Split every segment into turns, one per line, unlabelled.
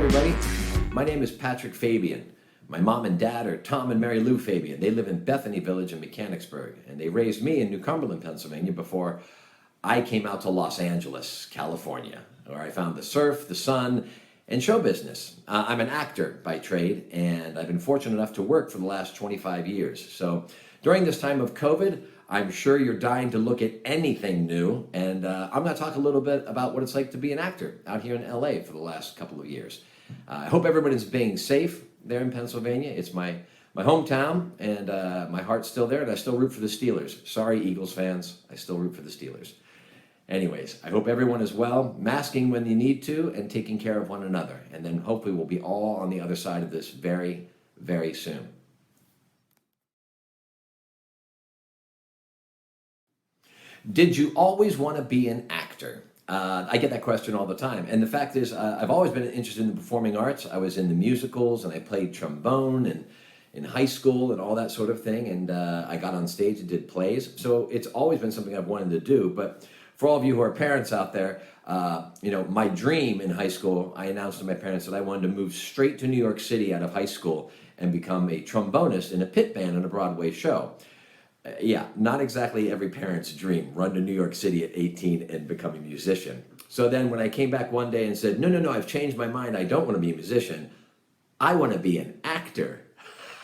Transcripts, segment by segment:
everybody. My name is Patrick Fabian. My mom and dad are Tom and Mary Lou Fabian. They live in Bethany Village in Mechanicsburg, and they raised me in New Cumberland, Pennsylvania before I came out to Los Angeles, California, where I found the surf, the sun, and show business. I'm an actor by trade, and I've been fortunate enough to work for the last 25 years. So during this time of COVID, I'm sure you're dying to look at anything new, and I'm going to talk a little bit about what it's like to be an actor out here in LA for the last couple of years. I hope everybody's being safe there in Pennsylvania. It's my hometown, and my heart's still there, and I still root for the Steelers. Sorry, Eagles fans, I still root for the Steelers. Anyways, I hope everyone is well, masking when you need to, and taking care of one another. And then hopefully we'll be all on the other side of this very, very soon. Did you always want to be an actor? I get that question all the time. And the fact is, I've always been interested in the performing arts. I was in the musicals, and I played trombone and in high school and all that sort of thing. And I got on stage and did plays. So it's always been something I've wanted to do. But for all of you who are parents out there, my dream in high school, I announced to my parents that I wanted to move straight to New York City out of high school and become a trombonist in a pit band on a Broadway show. Yeah, not exactly every parent's dream, run to New York City at 18 and become a musician. So then when I came back one day and said, no, I've changed my mind, I don't want to be a musician, I want to be an actor.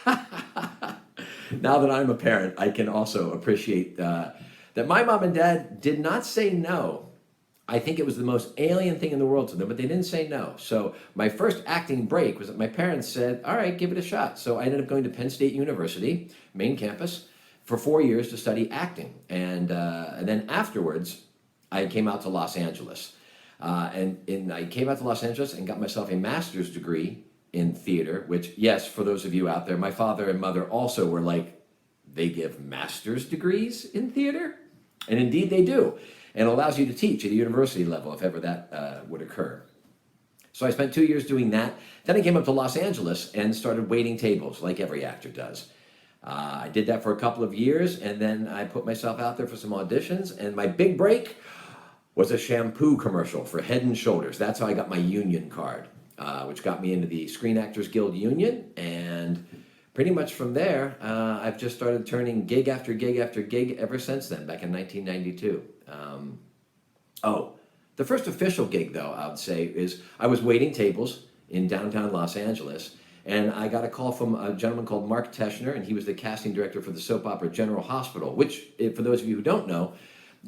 Now that I'm a parent, I can also appreciate that my mom and dad did not say no. I think it was the most alien thing in the world to them, but they didn't say no. So my first acting break was that my parents said, all right, give it a shot. So I ended up going to Penn State University, main campus, for 4 years to study acting. And then afterwards, I came out to Los Angeles. And I came out to Los Angeles and got myself a master's degree in theater, which, yes, for those of you out there, my father and mother also were like, they give master's degrees in theater? And indeed they do. And it allows you to teach at a university level if ever that would occur. So I spent 2 years doing that. Then I came up to Los Angeles and started waiting tables like every actor does. I did that for a couple of years, and then I put myself out there for some auditions, and my big break was a shampoo commercial for Head & Shoulders. That's how I got my union card, which got me into the Screen Actors Guild Union, and pretty much from there, I've just started turning gig after gig after gig ever since then, back in 1992. The first official gig, though, I would say, is I was waiting tables in downtown Los Angeles, and I got a call from a gentleman called Mark Teschner, and he was the casting director for the soap opera General Hospital, which, for those of you who don't know,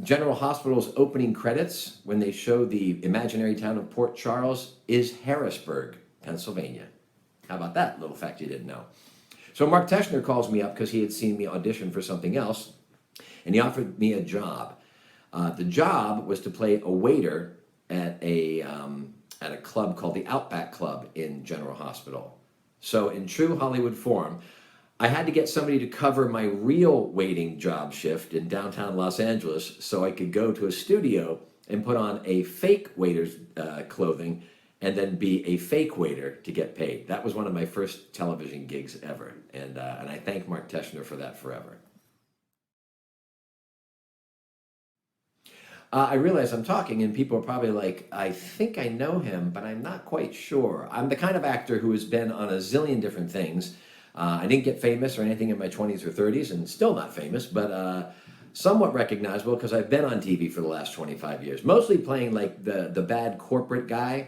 General Hospital's opening credits, when they show the imaginary town of Port Charles, is Harrisburg, Pennsylvania. How about that little fact you didn't know? So Mark Teschner calls me up because he had seen me audition for something else, and he offered me a job. The job was to play a waiter at a club called the Outback Club in General Hospital. So in true Hollywood form, I had to get somebody to cover my real waiting job shift in downtown Los Angeles so I could go to a studio and put on a fake waiter's clothing and then be a fake waiter to get paid. That was one of my first television gigs ever, and I thank Mark Teschner for that forever. I realize I'm talking and people are probably like, I think I know him, but I'm not quite sure. I'm the kind of actor who has been on a zillion different things. I didn't get famous or anything in my 20s or 30s, and still not famous, but somewhat recognizable because I've been on TV for the last 25 years, mostly playing like the bad corporate guy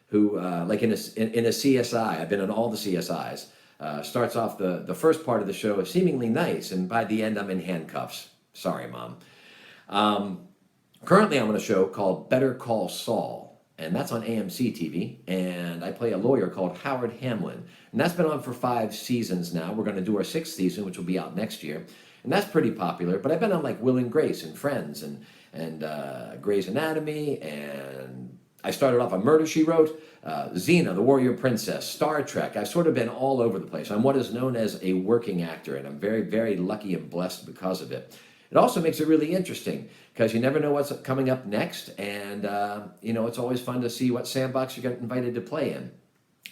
who, like in a CSI, I've been on all the CSIs. Starts off the first part of the show seemingly nice, and by the end I'm in handcuffs. Sorry, Mom. Currently, I'm on a show called Better Call Saul, and that's on AMC TV, and I play a lawyer called Howard Hamlin, and that's been on for 5 seasons now. We're going to do our 6th season, which will be out next year, and that's pretty popular, but I've been on like Will and Grace and Friends and Grey's Anatomy, and I started off on Murder, She Wrote, Zena, the Warrior Princess, Star Trek. I've sort of been all over the place. I'm what is known as a working actor, and I'm very, very lucky and blessed because of it. It also makes it really interesting because you never know what's coming up next, and it's always fun to see what sandbox you get invited to play in.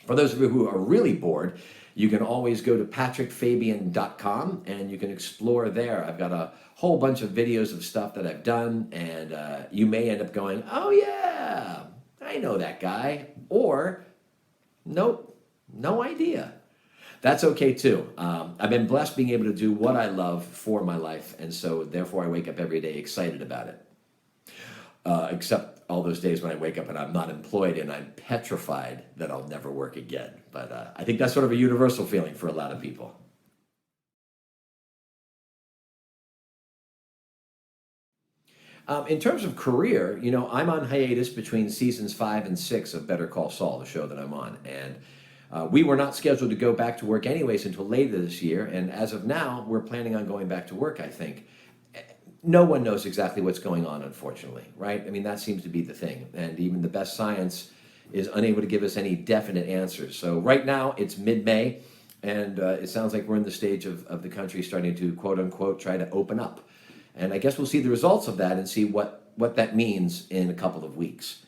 For those of you who are really bored, you can always go to patrickfabian.com and you can explore there. I've got a whole bunch of videos of stuff that I've done, and you may end up going, oh yeah, I know that guy, or Nope, no idea. That's okay too. I've been blessed being able to do what I love for my life, and so therefore I wake up every day excited about it. Except all those days when I wake up and I'm not employed and I'm petrified that I'll never work again. But I think that's sort of a universal feeling for a lot of people. In terms of career, I'm on hiatus between seasons 5 and 6 of Better Call Saul, the show that I'm on, and we were not scheduled to go back to work anyways until later this year. And as of now, we're planning on going back to work. I think no one knows exactly what's going on, unfortunately, right? I mean, that seems to be the thing, and even the best science is unable to give us any definite answers. So right now, it's mid-May, and it sounds like we're in the stage of the country starting to quote unquote try to open up. And I guess we'll see the results of that and see what that means in a couple of weeks.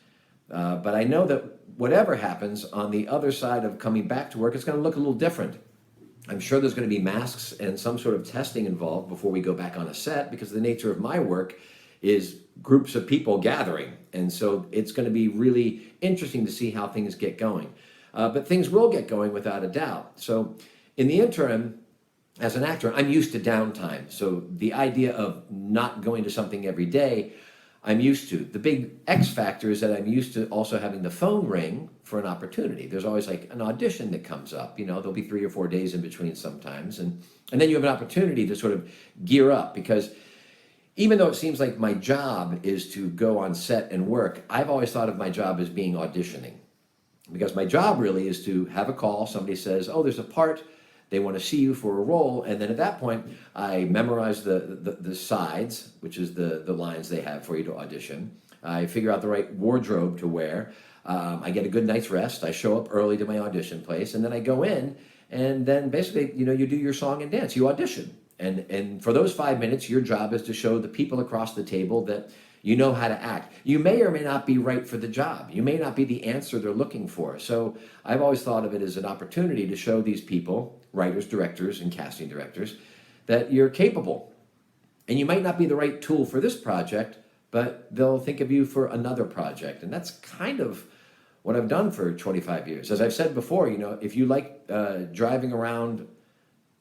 But I know that whatever happens on the other side of coming back to work, it's going to look a little different. I'm sure there's going to be masks and some sort of testing involved before we go back on a set, because the nature of my work is groups of people gathering. And so it's going to be really interesting to see how things get going. But things will get going without a doubt. So in the interim, as an actor, I'm used to downtime. So the idea of not going to something every day, I'm used to. The big X factor is that I'm used to also having the phone ring for an opportunity. There's always like an audition that comes up. There'll be 3 or 4 days in between sometimes. And then you have an opportunity to sort of gear up, because even though it seems like my job is to go on set and work, I've always thought of my job as being auditioning. Because my job really is to have a call, somebody says, oh, there's a part, they want to see you for a role, and then at that point, I memorize the sides, which is the lines they have for you to audition. I figure out the right wardrobe to wear. I get a good night's rest. I show up early to my audition place, and then I go in, and then basically, you do your song and dance. You audition, and for those 5 minutes, your job is to show the people across the table that you know how to act. You may or may not be right for the job. You may not be the answer they're looking for. So I've always thought of it as an opportunity to show these people, writers, directors, and casting directors, that you're capable. And you might not be the right tool for this project, but they'll think of you for another project. And that's kind of what I've done for 25 years. As I've said before, if you like driving around,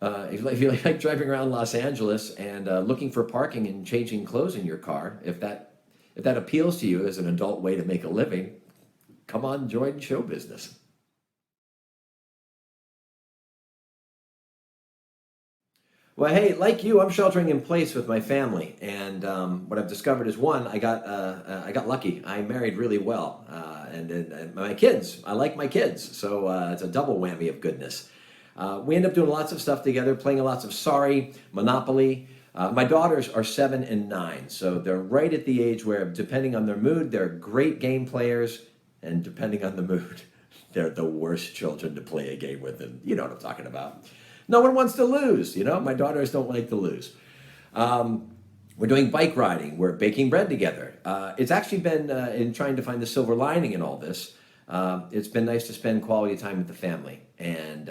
if you like driving around Los Angeles and looking for parking and changing clothes in your car, if that appeals to you as an adult way to make a living, come on, join show business. Well, hey, like you, I'm sheltering in place with my family, and what I've discovered is, one, I got lucky. I married really well, and my kids, I like my kids, so it's a double whammy of goodness. We end up doing lots of stuff together, playing lots of Sorry, Monopoly. My daughters are 7 and 9, so they're right at the age where, depending on their mood, they're great game players, and depending on the mood, they're the worst children to play a game with, and you know what I'm talking about. No one wants to lose, my daughters don't like to lose. We're doing bike riding, we're baking bread together. It's actually been, in trying to find the silver lining in all this, it's been nice to spend quality time with the family. And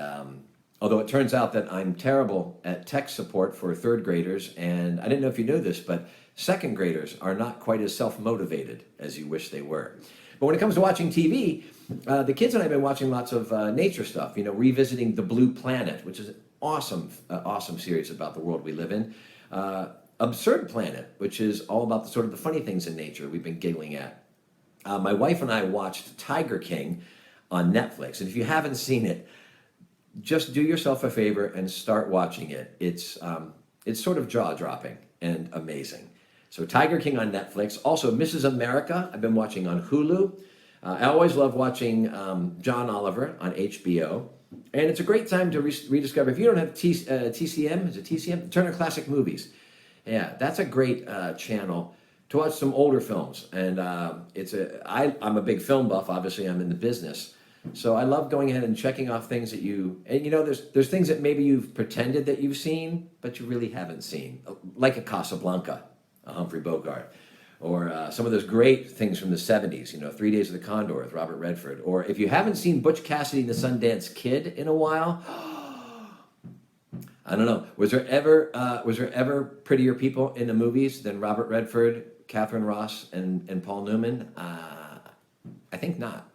although it turns out that I'm terrible at tech support for third graders, and I didn't know if you knew this, but second graders are not quite as self-motivated as you wish they were. But when it comes to watching TV, the kids and I have been watching lots of nature stuff, revisiting The Blue Planet, which is an awesome series about the world we live in. Absurd Planet, which is all about the funny things in nature we've been giggling at. My wife and I watched Tiger King on Netflix, and if you haven't seen it, just do yourself a favor and start watching it. It's sort of jaw-dropping and amazing. So Tiger King on Netflix. Also, Mrs. America, I've been watching on Hulu. I always love watching John Oliver on HBO. And it's a great time to rediscover. If you don't have TCM, is it TCM? Turner Classic Movies. Yeah, that's a great channel to watch some older films. And I'm a big film buff. Obviously, I'm in the business. So I love going ahead and checking off things that there's things that maybe you've pretended that you've seen, but you really haven't seen. Like a Casablanca, a Humphrey Bogart. Or some of those great things from the 70s, 3 Days of the Condor with Robert Redford. Or if you haven't seen Butch Cassidy and the Sundance Kid in a while, I don't know. Was there ever prettier people in the movies than Robert Redford, Catherine Ross, and Paul Newman? I think not.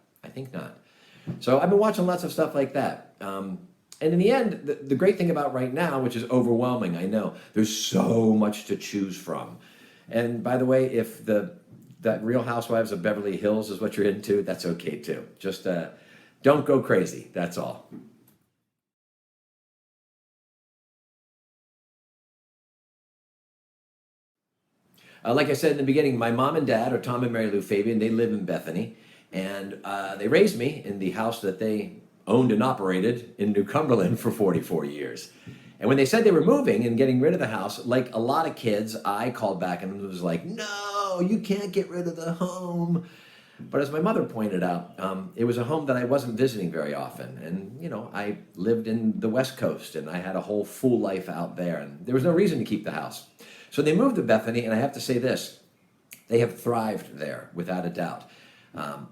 So I've been watching lots of stuff like that. And in the end, the great thing about right now, which is overwhelming, I know, there's so much to choose from. And by the way, if that Real Housewives of Beverly Hills is what you're into, that's okay too. Just don't go crazy, that's all. Like I said in the beginning, my mom and dad are Tom and Mary Lou Fabian. They live in Bethany, and they raised me in the house that they owned and operated in New Cumberland for 44 years. And when they said they were moving and getting rid of the house, like a lot of kids, I called back and was like, no, you can't get rid of the home. But as my mother pointed out, it was a home that I wasn't visiting very often. And, you know, I lived in the West Coast and I had a whole full life out there. And there was no reason to keep the house. So they moved to Bethany, and I have to say this, they have thrived there, without a doubt.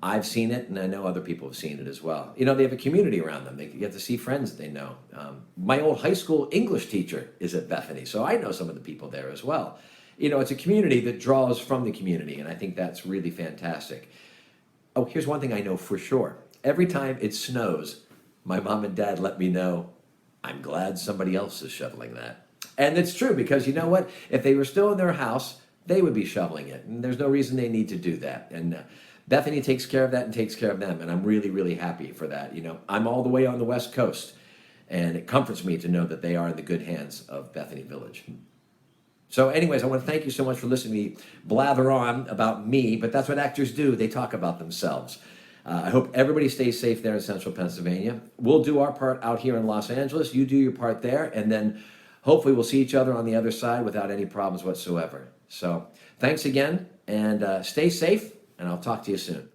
I've seen it, and I know other people have seen it as well. You know, they have a community around them. They get to see friends that they know. My old high school English teacher is at Bethany, so I know some of the people there as well. You know, it's a community that draws from the community, and I think that's really fantastic. Oh, here's one thing I know for sure. Every time it snows, my mom and dad let me know, I'm glad somebody else is shoveling that. And it's true, because you know what? If they were still in their house, they would be shoveling it. And there's no reason they need to do that. And Bethany takes care of that and takes care of them. And I'm really, really happy for that. You know, I'm all the way on the West Coast. And it comforts me to know that they are in the good hands of Bethany Village. So anyways, I want to thank you so much for listening to me blather on about me, but that's what actors do. They talk about themselves. I hope everybody stays safe there in central Pennsylvania. We'll do our part out here in Los Angeles. You do your part there, and then hopefully we'll see each other on the other side without any problems whatsoever. So thanks again, and stay safe, and I'll talk to you soon.